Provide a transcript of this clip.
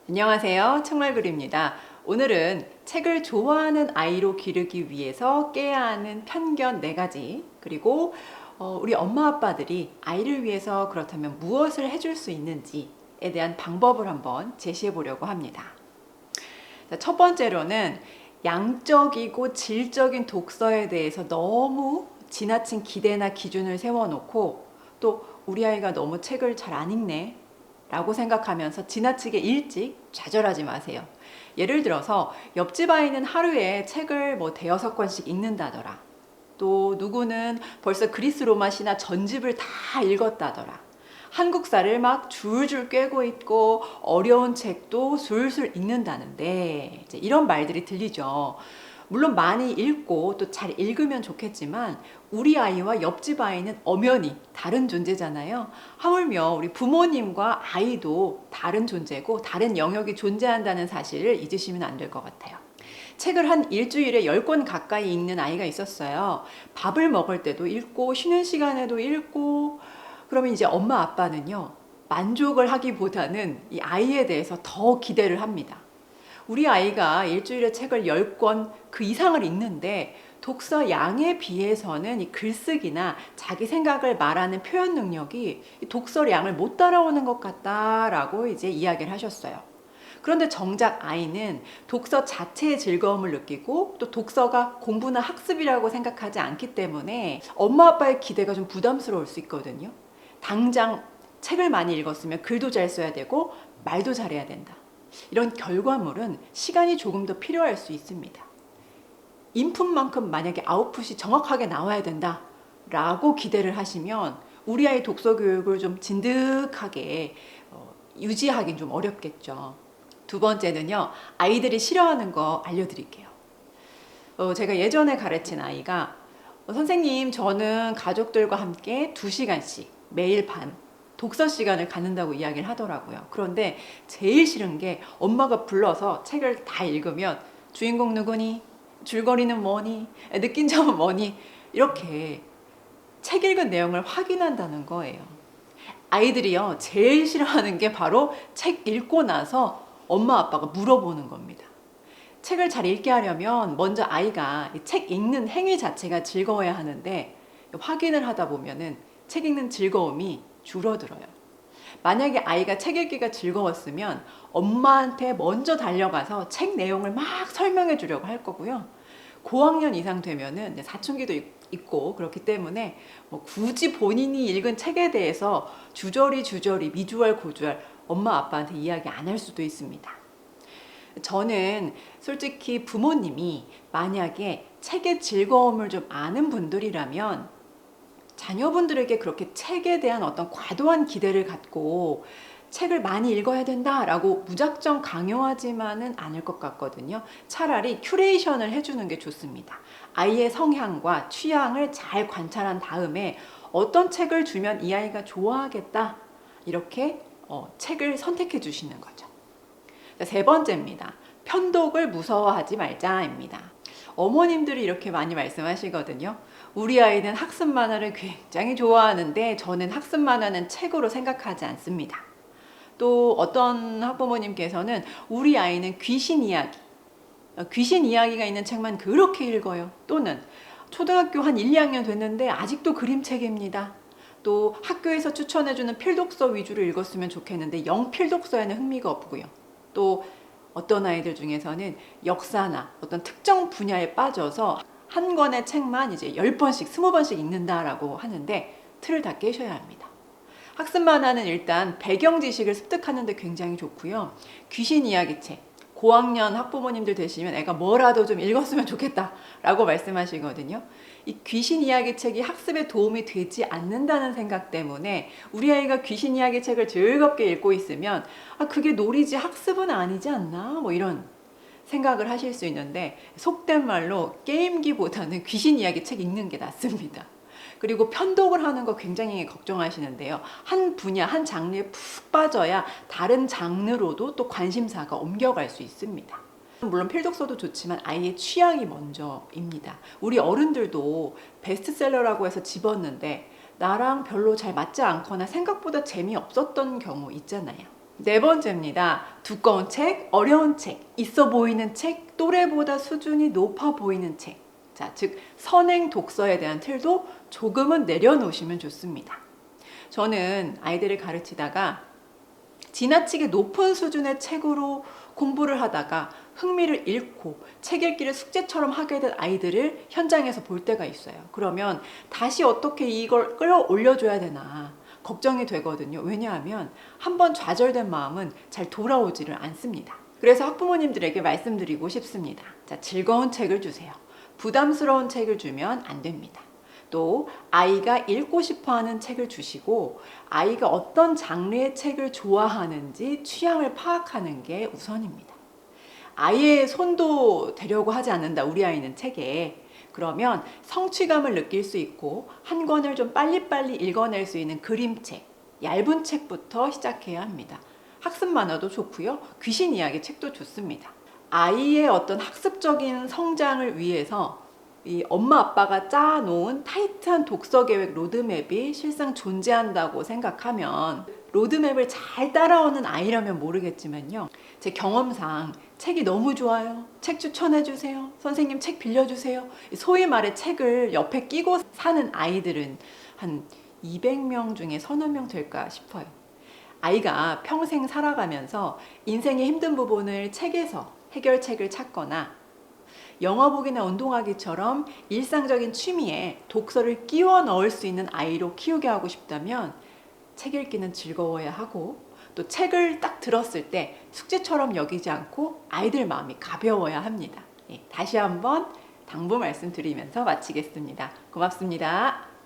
안녕하세요. 청말글입니다. 오늘은 책을 좋아하는 아이로 기르기 위해서 깨야 하는 편견 4가지, 그리고 우리 엄마 아빠들이 아이를 위해서 그렇다면 무엇을 해줄 수 있는지에 대한 방법을 한번 제시해 보려고 합니다. 자, 첫 번째로는 양적이고 질적인 독서에 대해서 너무 지나친 기대나 기준을 세워놓고, 또 우리 아이가 너무 책을 잘 안 읽네 라고 생각하면서 지나치게 일찍 좌절하지 마세요. 예를 들어서 옆집 아이는 하루에 책을 대여섯 권씩 읽는다더라. 또 누구는 벌써 그리스 로마 신화 전집을 다 읽었다더라. 한국사를 막 줄줄 꿰고 있고 어려운 책도 술술 읽는다는데, 이제 이런 말들이 들리죠. 물론 많이 읽고 또 잘 읽으면 좋겠지만 우리 아이와 옆집 아이는 엄연히 다른 존재잖아요. 하물며 우리 부모님과 아이도 다른 존재고 다른 영역이 존재한다는 사실을 잊으시면 안 될 것 같아요. 책을 한 일주일에 10권 가까이 읽는 아이가 있었어요. 밥을 먹을 때도 읽고 쉬는 시간에도 읽고. 그러면 이제 엄마 아빠는요, 만족을 하기보다는 이 아이에 대해서 더 기대를 합니다. 우리 아이가 일주일에 책을 10권 그 이상을 읽는데 독서 양에 비해서는 이 글쓰기나 자기 생각을 말하는 표현 능력이 독서량을 못 따라오는 것 같다라고 이제 이야기를 하셨어요. 그런데 정작 아이는 독서 자체의 즐거움을 느끼고 또 독서가 공부나 학습이라고 생각하지 않기 때문에 엄마 아빠의 기대가 좀 부담스러울 수 있거든요. 당장 책을 많이 읽었으면 글도 잘 써야 되고 말도 잘해야 된다. 이런 결과물은 시간이 조금 더 필요할 수 있습니다. 인풋만큼 만약에 아웃풋이 정확하게 나와야 된다 라고 기대를 하시면 우리 아이 독서 교육을 좀 진득하게 유지하긴 좀 어렵겠죠. 두 번째는요, 아이들이 싫어하는 거 알려드릴게요. 제가 예전에 가르친 아이가 선생님, 저는 가족들과 함께 2시간씩 매일 밤 독서 시간을 갖는다고 이야기를 하더라고요. 그런데 제일 싫은 게 엄마가 불러서 책을 다 읽으면 주인공 누구니? 줄거리는 뭐니? 느낀 점은 뭐니? 이렇게 책 읽은 내용을 확인한다는 거예요. 아이들이요, 제일 싫어하는 게 바로 책 읽고 나서 엄마 아빠가 물어보는 겁니다. 책을 잘 읽게 하려면 먼저 아이가 책 읽는 행위 자체가 즐거워야 하는데, 확인을 하다 보면은 책 읽는 즐거움이 줄어들어요. 만약에 아이가 책 읽기가 즐거웠으면 엄마한테 먼저 달려가서 책 내용을 막 설명해 주려고 할 거고요. 고학년 이상 되면은 사춘기도 있고 그렇기 때문에 굳이 본인이 읽은 책에 대해서 주저리 미주알 고주알 엄마 아빠한테 이야기 안 할 수도 있습니다. 저는 솔직히 부모님이 만약에 책의 즐거움을 좀 아는 분들이라면 자녀분들에게 그렇게 책에 대한 어떤 과도한 기대를 갖고 책을 많이 읽어야 된다라고 무작정 강요하지만은 않을 것 같거든요. 차라리 큐레이션을 해주는 게 좋습니다. 아이의 성향과 취향을 잘 관찰한 다음에 어떤 책을 주면 이 아이가 좋아하겠다, 이렇게 책을 선택해 주시는 거죠. 세 번째입니다. 편독을 무서워하지 말자입니다. 어머님들이 이렇게 많이 말씀하시거든요. 우리 아이는 학습 만화를 굉장히 좋아하는데 저는 학습 만화는 책으로 생각하지 않습니다. 또 어떤 학부모님께서는 우리 아이는 귀신 이야기가 있는 책만 그렇게 읽어요. 또는 초등학교 한 1, 2학년 됐는데 아직도 그림책입니다. 또 학교에서 추천해주는 필독서 위주로 읽었으면 좋겠는데 영 필독서에는 흥미가 없고요. 또 어떤 아이들 중에서는 역사나 어떤 특정 분야에 빠져서 한 권의 책만 이제 10번씩, 20번씩 읽는다라고 하는데 틀을 다 깨셔야 합니다. 학습 만화는 일단 배경 지식을 습득하는 데 굉장히 좋고요. 귀신 이야기 책, 고학년 학부모님들 되시면 애가 뭐라도 좀 읽었으면 좋겠다라고 말씀하시거든요. 이 귀신 이야기 책이 학습에 도움이 되지 않는다는 생각 때문에 우리 아이가 귀신 이야기 책을 즐겁게 읽고 있으면 그게 놀이지 학습은 아니지 않나? 이런 생각을 하실 수 있는데, 속된 말로 게임기보다는 귀신 이야기 책 읽는 게 낫습니다. 그리고 편독을 하는 거 굉장히 걱정하시는데요. 한 분야, 한 장르에 푹 빠져야 다른 장르로도 또 관심사가 옮겨갈 수 있습니다. 물론 필독서도 좋지만 아이의 취향이 먼저입니다. 우리 어른들도 베스트셀러라고 해서 집었는데 나랑 별로 잘 맞지 않거나 생각보다 재미없었던 경우 있잖아요. 네 번째입니다. 두꺼운 책, 어려운 책, 있어 보이는 책, 또래보다 수준이 높아 보이는 책. 자, 즉 선행 독서에 대한 틀도 조금은 내려놓으시면 좋습니다. 저는 아이들을 가르치다가 지나치게 높은 수준의 책으로 공부를 하다가 흥미를 잃고 책 읽기를 숙제처럼 하게 된 아이들을 현장에서 볼 때가 있어요. 그러면 다시 어떻게 이걸 끌어올려줘야 되나 걱정이 되거든요. 왜냐하면 한번 좌절된 마음은 잘 돌아오지를 않습니다. 그래서 학부모님들에게 말씀드리고 싶습니다. 자, 즐거운 책을 주세요. 부담스러운 책을 주면 안 됩니다. 또 아이가 읽고 싶어하는 책을 주시고 아이가 어떤 장르의 책을 좋아하는지 취향을 파악하는 게 우선입니다. 아이의 손도 대려고 하지 않는다, 우리 아이는 책에. 그러면 성취감을 느낄 수 있고 한 권을 좀 빨리빨리 읽어낼 수 있는 그림책, 얇은 책부터 시작해야 합니다. 학습 만화도 좋고요. 귀신 이야기 책도 좋습니다. 아이의 어떤 학습적인 성장을 위해서 이 엄마 아빠가 짜놓은 타이트한 독서 계획 로드맵이 실상 존재한다고 생각하면 로드맵을 잘 따라오는 아이라면 모르겠지만요. 제 경험상 책이 너무 좋아요. 책 추천해 주세요. 선생님 책 빌려주세요. 소위 말해 책을 옆에 끼고 사는 아이들은 한 200명 중에 서너 명 될까 싶어요. 아이가 평생 살아가면서 인생의 힘든 부분을 책에서 해결책을 찾거나 영화 보기나 운동하기처럼 일상적인 취미에 독서를 끼워 넣을 수 있는 아이로 키우게 하고 싶다면 책 읽기는 즐거워야 하고 또 책을 딱 들었을 때 숙제처럼 여기지 않고 아이들 마음이 가벼워야 합니다. 다시 한번 당부 말씀드리면서 마치겠습니다. 고맙습니다.